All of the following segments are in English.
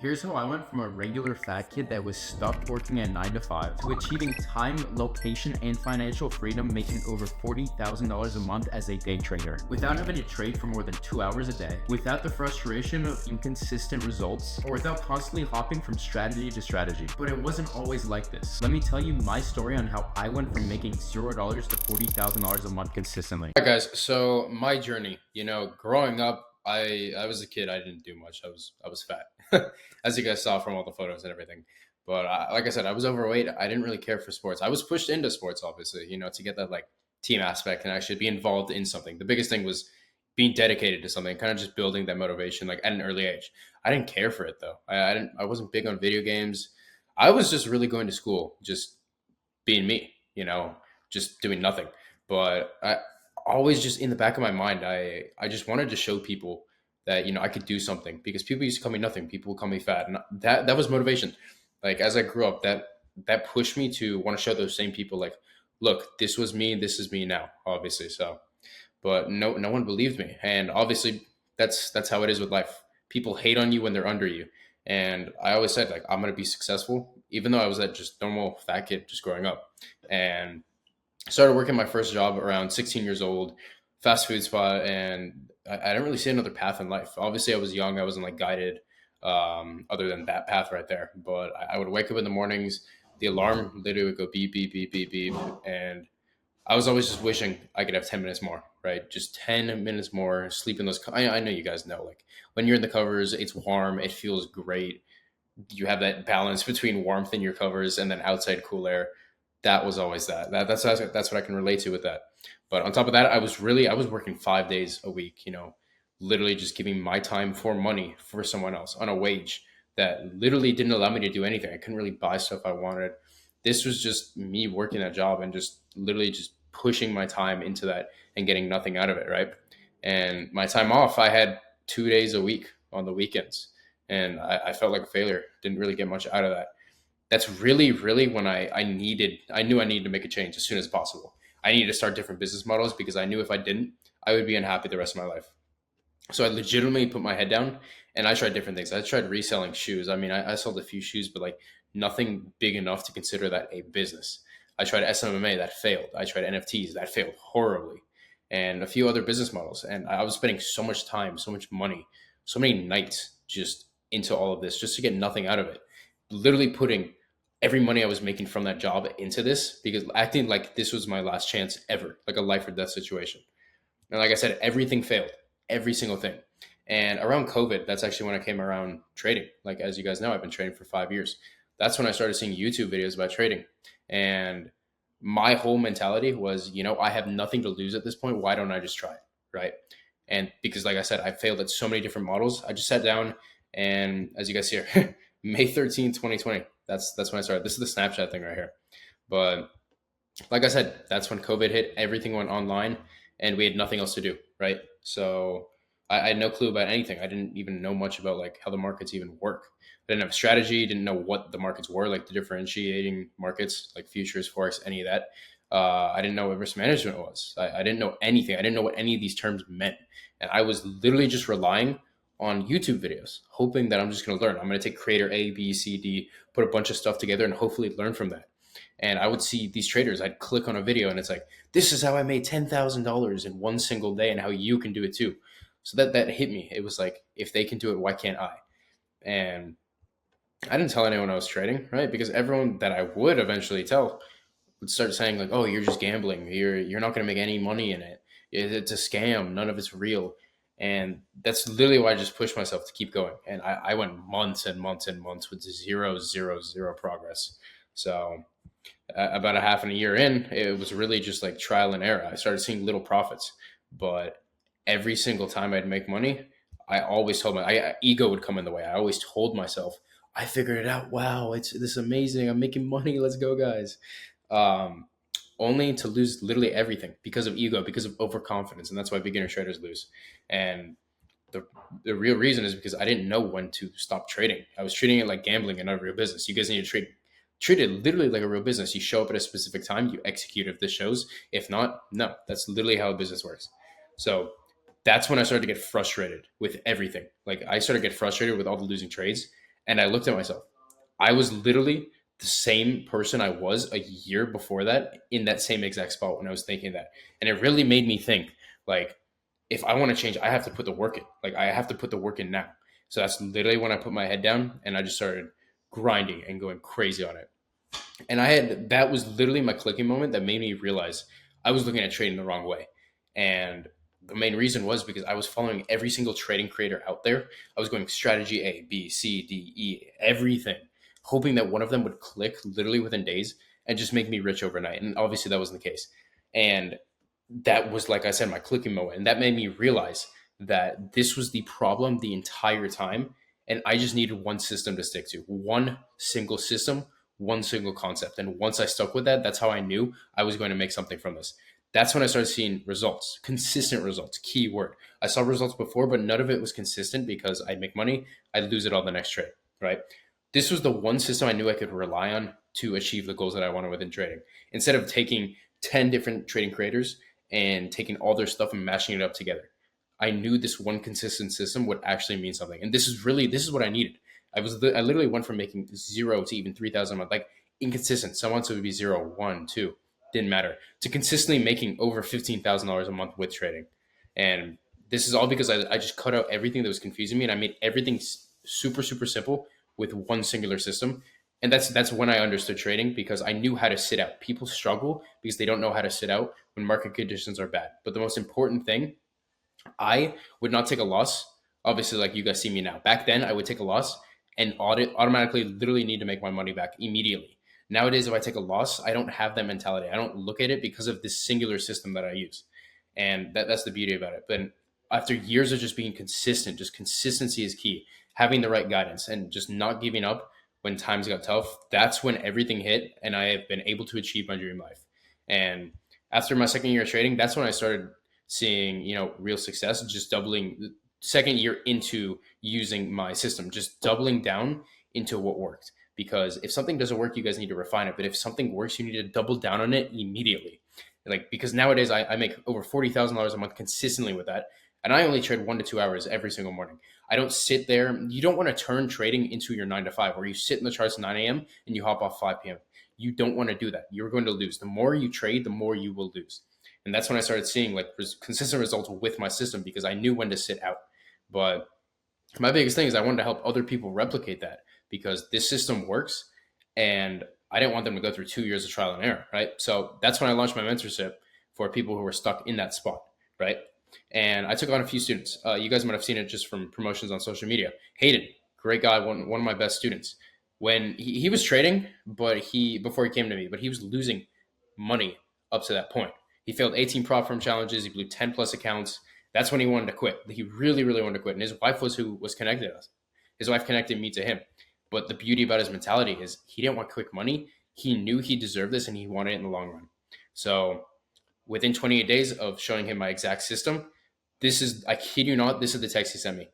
Here's how I went from a regular fat kid that was stuck working at 9 to 5 to achieving time, location, and financial freedom, making over $40,000 a month as a day trader. Without having to trade for more than 2 hours a day, without the frustration of inconsistent results, or without constantly hopping from strategy to strategy. But it wasn't always like this. Let me tell you my story on how I went from making $0 to $40,000 a month consistently. All right, guys. So my journey, growing up, I was a kid. I didn't do much. I was fat, as you guys saw from all the photos and everything. But like I said, I was overweight. I didn't really care for sports. I was pushed into sports, obviously, to get that like team aspect and actually be involved in something. The biggest thing was being dedicated to something, kind of just building that motivation, like at an early age. I didn't care for it though. I didn't. I wasn't big on video games. I was just really going to school, just being me, just doing nothing. But I always just in the back of my mind, I just wanted to show people that I could do something because people used to call me nothing. People would call me fat, and that was motivation. Like as I grew up, that pushed me to want to show those same people like, look, this was me, this is me now, obviously. So, but no one believed me, and obviously that's how it is with life. People hate on you when they're under you, and I always said like I'm gonna be successful, even though I was that just normal fat kid just growing up, and started working my first job around 16 years old, fast food spot, and I didn't really see another path in life. Obviously, I was young, I wasn't like guided, other than that path right there. But I would wake up in the mornings, the alarm literally would go beep beep beep beep beep, and I was always just wishing I could have 10 minutes more, right? Just 10 minutes more, sleep in those. I know you guys know, like when you're in the covers, it's warm, it feels great. You have that balance between warmth in your covers and then outside cool air. That was always that's what I can relate to with that. But on top of that, I was working 5 days a week, literally just giving my time for money for someone else on a wage that literally didn't allow me to do anything. I couldn't really buy stuff I wanted. This was just me working that job and just literally just pushing my time into that and getting nothing out of it, right? And my time off, I had 2 days a week on the weekends, and I felt like a failure. Didn't really get much out of that. That's really when I knew I needed to make a change as soon as possible. I needed to start different business models because I knew if I didn't, I would be unhappy the rest of my life. So I legitimately put my head down and I tried different things. I tried reselling shoes. I mean, I sold a few shoes, but like nothing big enough to consider that a business. I tried SMMA, that failed. I tried NFTs, that failed horribly, and a few other business models. And I was spending so much time, so much money, so many nights just into all of this just to get nothing out of it. Literally putting every money I was making from that job into this because acting like this was my last chance ever, like a life or death situation. And like I said, everything failed, every single thing. And around COVID, that's actually when I came around trading. Like, as you guys know, I've been trading for 5 years. That's when I started seeing YouTube videos about trading. And my whole mentality was, I have nothing to lose at this point. Why don't I just try it? Right. And because, like I said, I failed at so many different models, I just sat down and, as you guys see here, May 13th, 2020, that's when I started. This is the Snapchat thing right here. But like I said, that's when COVID hit. Everything went online, and we had nothing else to do, right? So I had no clue about anything. I didn't even know much about like how the markets even work. I didn't have a strategy. Didn't know what the markets were, like the differentiating markets, like futures, forex, any of that. I didn't know what risk management was. I didn't know anything. I didn't know what any of these terms meant, and I was literally just relying on YouTube videos, hoping that I'm just going to learn. I'm going to take creator A, B, C, D, put a bunch of stuff together, and hopefully learn from that. And I would see these traders, I'd click on a video and it's like, this is how I made $10,000 in one single day and how you can do it too. So that hit me. It was like, if they can do it, why can't I? And I didn't tell anyone I was trading, right? Because everyone that I would eventually tell would start saying like, oh, you're just gambling. You're not going to make any money in it. It's a scam. None of it's real. And that's literally why I just pushed myself to keep going. And I went months and months and months with zero progress. So about a half and a year in, it was really just like trial and error. I started seeing little profits, but every single time I'd make money, I always told ego would come in the way. I always told myself, I figured it out. Wow, it's this amazing. I'm making money. Let's go, guys. Um, Only to lose literally everything because of ego, because of overconfidence, and that's why beginner traders lose. And the the real reason is because I didn't know when to stop trading. I was treating it like gambling and not a real business. You guys need to treat it literally like a real business. You show up at a specific time, you execute if this shows. If not, no. That's literally how a business works. So that's when I started to get frustrated with everything. Like I started to get frustrated with all the losing trades. And I looked at myself. I was literally the same person I was a year before that in that same exact spot when I was thinking that. And it really made me think, like, if I want to change, I have to put the work in. Like, I have to put the work in now. So that's literally when I put my head down and I just started grinding and going crazy on it. And that was literally my clicking moment that made me realize I was looking at trading the wrong way. And the main reason was because I was following every single trading creator out there. I was going strategy A, B, C, D, E, everything, hoping that one of them would click literally within days and just make me rich overnight. And obviously that wasn't the case. And that was, like I said, my clicking moment. And that made me realize that this was the problem the entire time. And I just needed one system to stick to, one single system, one single concept. And once I stuck with that, that's how I knew I was going to make something from this. That's when I started seeing results, consistent results, key word. I saw results before, but none of it was consistent because I'd make money, I'd lose it all the next trade, right? This was the one system I knew I could rely on to achieve the goals that I wanted within trading. Instead of taking 10 different trading creators and taking all their stuff and mashing it up together, I knew this one consistent system would actually mean something. And this is what I needed. I literally went from making zero to even 3,000 a month, like inconsistent. Some months it would be zero, one, two, didn't matter, to consistently making over $15,000 a month with trading. And this is all because I just cut out everything that was confusing me and I made everything super, super simple with one singular system. And that's when I understood trading, because I knew how to sit out. People struggle because they don't know how to sit out when market conditions are bad. But the most important thing, I would not take a loss. Obviously, like you guys see me now. Back then, I would take a loss and automatically literally need to make my money back immediately. Nowadays, if I take a loss, I don't have that mentality. I don't look at it because of this singular system that I use. And that's the beauty about it. But after years of just being consistent, just consistency is key. Having the right guidance and just not giving up when times got tough, that's when everything hit and I have been able to achieve my dream life. And after my second year of trading, that's when I started seeing, real success, just doubling second year into using my system, just doubling down into what worked. Because if something doesn't work, you guys need to refine it. But if something works, you need to double down on it immediately. Like, because nowadays I make over $40,000 a month consistently with that. And I only trade 1 to 2 hours every single morning. I don't sit there. You don't want to turn trading into your 9 to 5 where you sit in the charts at 9 a.m. and you hop off 5 p.m. You don't want to do that. You're going to lose. The more you trade, the more you will lose. And that's when I started seeing like consistent results with my system, because I knew when to sit out. But my biggest thing is I wanted to help other people replicate that, because this system works and I didn't want them to go through 2 years of trial and error, right? So that's when I launched my mentorship for people who were stuck in that spot, right? And I took on a few students. You guys might have seen it just from promotions on social media. Hayden, great guy, one of my best students. When he was trading, but before he came to me, but he was losing money up to that point. He failed 18 prop firm challenges. He blew 10 plus accounts. That's when he wanted to quit. He really, really wanted to quit. And his wife was who was connected us. His wife connected me to him. But the beauty about his mentality is he didn't want quick money. He knew he deserved this and he wanted it in the long run. So within 28 days of showing him my exact system, I kid you not, this is the text he sent me.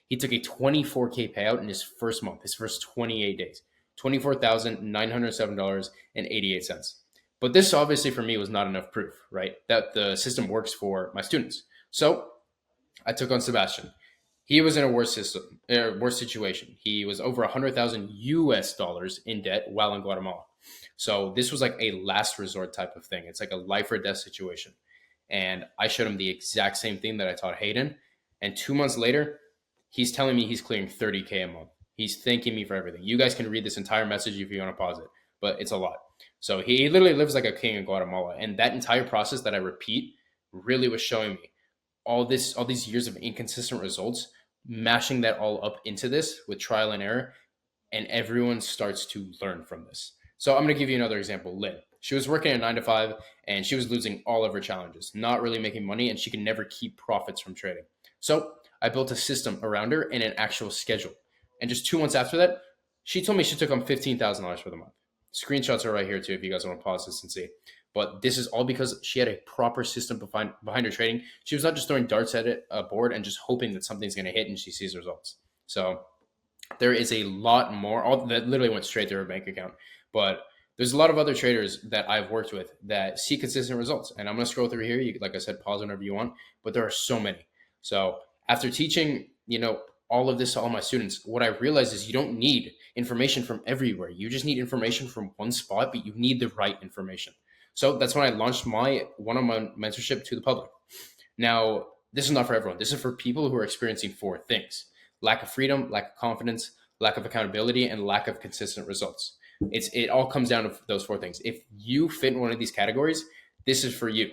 He took a 24K payout in his first month, his first 28 days, $24,907.88. But this obviously for me was not enough proof, right? That the system works for my students. So I took on Sebastian. He was in a worse situation. He was over 100,000 US dollars in debt while in Guatemala. So this was like a last resort type of thing. It's like a life or death situation. And I showed him the exact same thing that I taught Hayden. And 2 months later, he's telling me he's clearing 30K a month. He's thanking me for everything. You guys can read this entire message if you want to pause it, but it's a lot. So he literally lives like a king in Guatemala. And that entire process that I repeat really was showing me all these years of inconsistent results, mashing that all up into this with trial and error. And everyone starts to learn from this. So I'm going to give you another example. Lynn. She was working at 9 to 5 and she was losing all of her challenges, not really making money, and she could never keep profits from trading. So I built a system around her and an actual schedule. And just 2 months after that, she told me she took on $15,000 for the month. Screenshots are right here too if you guys want to pause this and see. But this is all because she had a proper system behind her trading. She was not just throwing darts at a board and just hoping that something's going to hit and she sees results. So there is a lot more. All that literally went straight to her bank account. But there's a lot of other traders that I've worked with that see consistent results. And I'm going to scroll through here. You, like I said, pause whenever you want. But there are so many. So after teaching, all of this to all my students, what I realized is you don't need information from everywhere. You just need information from one spot, but you need the right information. So that's when I launched my one-on-one mentorship to the public. Now, this is not for everyone. This is for people who are experiencing four things: lack of freedom, lack of confidence, lack of accountability, and lack of consistent results. It all comes down to those four things. If you fit in one of these categories, this is for you.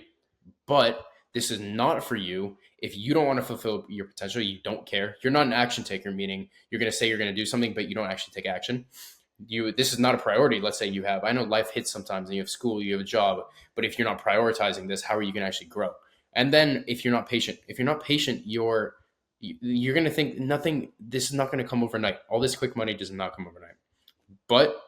But this is not for you if you don't want to fulfill your potential. You don't care. You're not an action taker, meaning you're going to say you're going to do something, but you don't actually take action. This is not a priority. Let's say you have, I know life hits sometimes and you have school, you have a job, but if you're not prioritizing this, how are you going to actually grow? And then if you're not patient, you're going to think nothing, this is not going to come overnight. All this quick money does not come overnight. But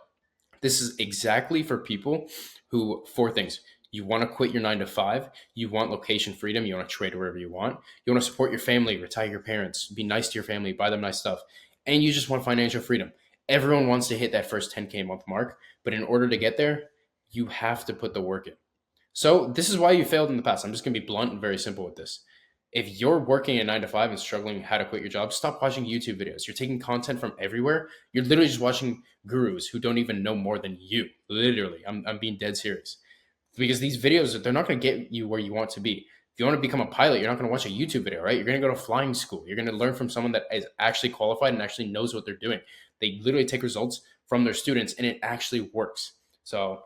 this is exactly for people who, four things: you want to quit your 9 to 5, you want location freedom, you want to trade wherever you want, you want to support your family, retire your parents, be nice to your family, buy them nice stuff, and you just want financial freedom. Everyone wants to hit that first 10K a month mark, but in order to get there, you have to put the work in. So this is why you failed in the past. I'm just going to be blunt and very simple with this. If you're working a 9 to 5 and struggling how to quit your job, stop watching YouTube videos. You're taking content from everywhere. You're literally just watching gurus who don't even know more than you. Literally, I'm being dead serious. Because these videos, they're not going to get you where you want to be. If you want to become a pilot, you're not going to watch a YouTube video, right? You're going to go to flying school. You're going to learn from someone that is actually qualified and actually knows what they're doing. They literally take results from their students and it actually works. So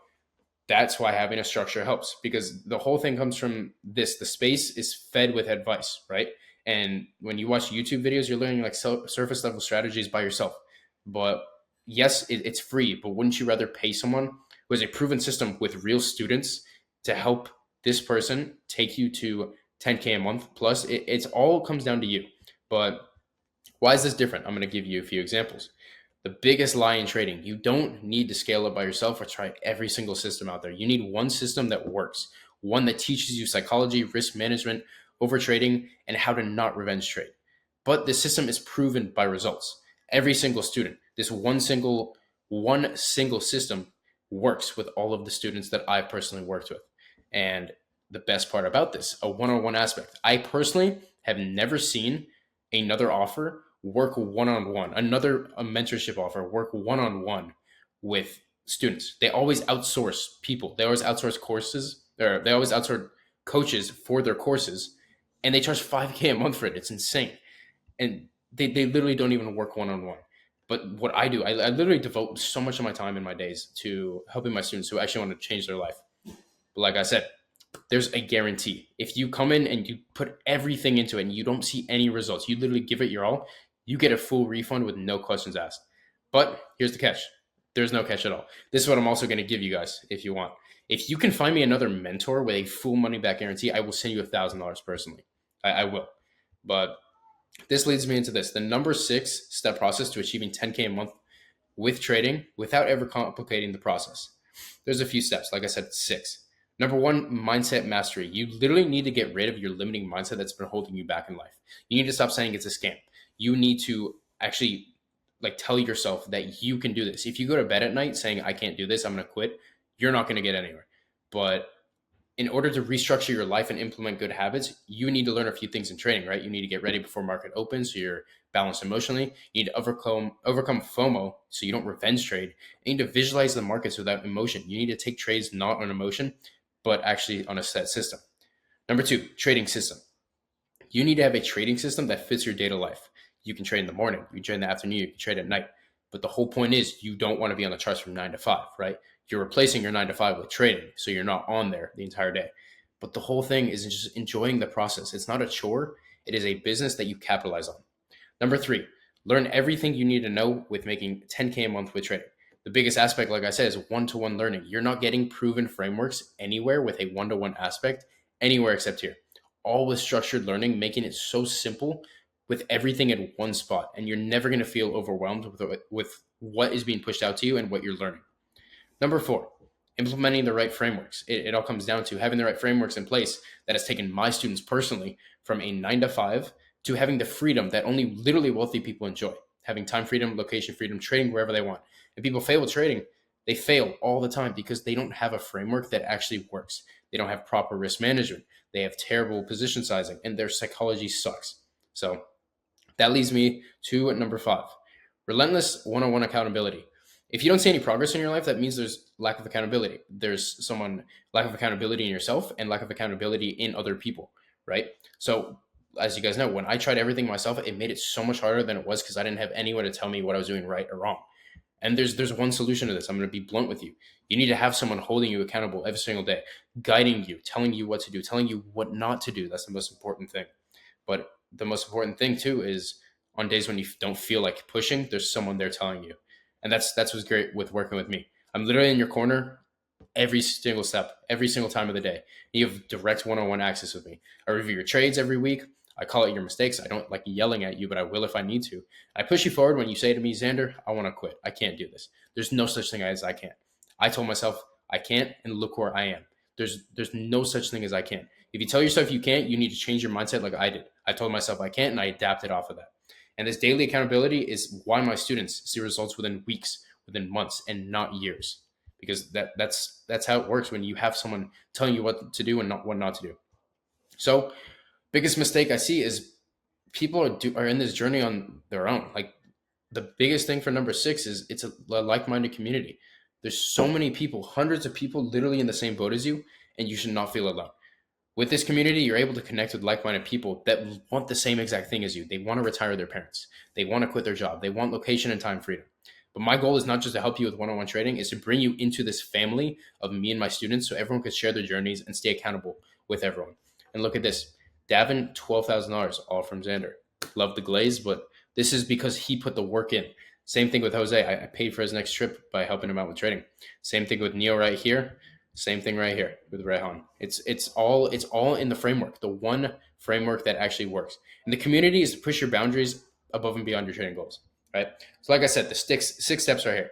that's why having a structure helps, because the whole thing comes from this. The space is fed with advice, right? And when you watch YouTube videos, you're learning like surface level strategies by yourself. But yes, it's free, but wouldn't you rather pay someone who has a proven system with real students to help this person take you to 10K a month plus? It's all comes down to you. But why is this different? I'm going to give you a few examples. The biggest lie in trading: you don't need to scale up by yourself or try every single system out there. You need one system that works, one that teaches you psychology, risk management, over trading, and how to not revenge trade. But the system is proven by results. Every single student, this one single system works with all of the students that I personally worked with. And the best part about this, a one-on-one aspect. I personally have never seen another offer work one-on-one, a mentorship offer work one-on-one with students. They always outsource people. They always outsource courses, or they always outsource coaches for their courses, and they charge 5K a month for it. It's insane. And they literally don't even work one-on-one. But what I do, I literally devote so much of my time in my days to helping my students who actually want to change their life. But like I said, there's a guarantee. If you come in and you put everything into it and you don't see any results, you literally give it your all, you get a full refund with no questions asked. But here's the catch. There's no catch at all. This is what I'm also going to give you guys if you want. If you can find me another mentor with a full money back guarantee, I will send you $1,000 personally. I will. But this leads me into this. The number 6 step process to achieving 10K a month with trading without ever complicating the process. There's a few steps. Like I said, 6. Number 1, mindset mastery. You literally need to get rid of your limiting mindset that's been holding you back in life. You need to stop saying it's a scam. You need to actually tell yourself that you can do this. If you go to bed at night saying, I can't do this, I'm going to quit, you're not going to get anywhere. But in order to restructure your life and implement good habits, you need to learn a few things in trading, right? You need to get ready before market opens so you're balanced emotionally. You need to overcome FOMO so you don't revenge trade. You need to visualize the markets without emotion. You need to take trades not on emotion, but actually on a set system. Number 2, trading system. You need to have a trading system that fits your day-to-day life. You can trade in the morning, you can trade in the afternoon, you can trade at night. But the whole point is you don't want to be on the charts from 9 to 5, right? You're replacing your 9 to 5 with trading, so you're not on there the entire day. But the whole thing is just enjoying the process. It's not a chore. It is a business that you capitalize on. Number 3, learn everything you need to know with making 10K a month with trading. The biggest aspect, like I said, is one-to-one learning. You're not getting proven frameworks anywhere with a one-to-one aspect, anywhere except here. All with structured learning, making it so simple with everything in one spot. And you're never going to feel overwhelmed with what is being pushed out to you and what you're learning. Number 4, implementing the right frameworks. It all comes down to having the right frameworks in place that has taken my students personally from a 9 to 5 to having the freedom that only literally wealthy people enjoy. Having time freedom, location freedom, trading wherever they want. And people fail with trading. They fail all the time because they don't have a framework that actually works. They don't have proper risk management. They have terrible position sizing and their psychology sucks. So That leads me to number 5, relentless one-on-one accountability. If you don't see any progress in your life, that means there's lack of accountability. There's someone lack of accountability in yourself and lack of accountability in other people, right? So as you guys know, when I tried everything myself, it made it so much harder than it was because I didn't have anyone to tell me what I was doing right or wrong. And there's one solution to this. I'm going to be blunt with you. You need to have someone holding you accountable every single day, guiding you, telling you what to do, telling you what not to do. That's the most important thing. But the most important thing too is on days when you don't feel like pushing, there's someone there telling you. And that's what's great with working with me. I'm literally in your corner every single step, every single time of the day. You have direct one-on-one access with me. I review your trades every week. I call out your mistakes. I don't like yelling at you, but I will if I need to. I push you forward when you say to me, Xander, I want to quit. I can't do this. There's no such thing as I can't. I told myself I can't, and look where I am. There's no such thing as I can't. If you tell yourself you can't, you need to change your mindset like I did. I told myself I can't, and I adapted off of that. And this daily accountability is why my students see results within weeks, within months, and not years. Because that's how it works when you have someone telling you what to do and not what not to do. So biggest mistake I see is people are in this journey on their own. Like the biggest thing for number 6 is it's a like-minded community. There's so many people, hundreds of people literally in the same boat as you, and you should not feel alone. With this community, you're able to connect with like-minded people that want the same exact thing as you. They want to retire their parents. They want to quit their job. They want location and time freedom. But my goal is not just to help you with one-on-one trading, is to bring you into this family of me and my students so everyone can share their journeys and stay accountable with everyone. And look at this. Davin, $12,000, all from Xander. Love the glaze, but this is because he put the work in. Same thing with Jose. I paid for his next trip by helping him out with trading. Same thing with Neo right here. Same thing right here with Rehan. It's all in the framework, the one framework that actually works. And the community is to push your boundaries above and beyond your trading goals, right? So like I said, the six steps are here.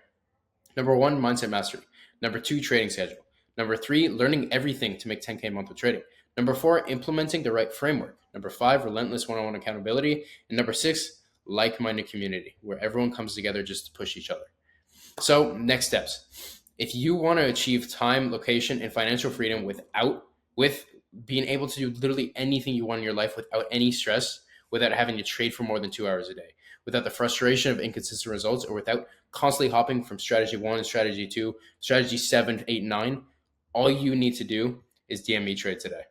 Number 1, mindset mastery. Number 2, trading schedule. Number 3, learning everything to make 10K a month with trading. Number 4, implementing the right framework. Number 5, relentless one-on-one accountability. And number 6, like-minded community, where everyone comes together just to push each other. So next steps. If you want to achieve time, location, and financial freedom with being able to do literally anything you want in your life without any stress, without having to trade for more than 2 hours a day, without the frustration of inconsistent results, or without constantly hopping from strategy 1, strategy 2, strategy 7, 8, 9, all you need to do is DM me trade today.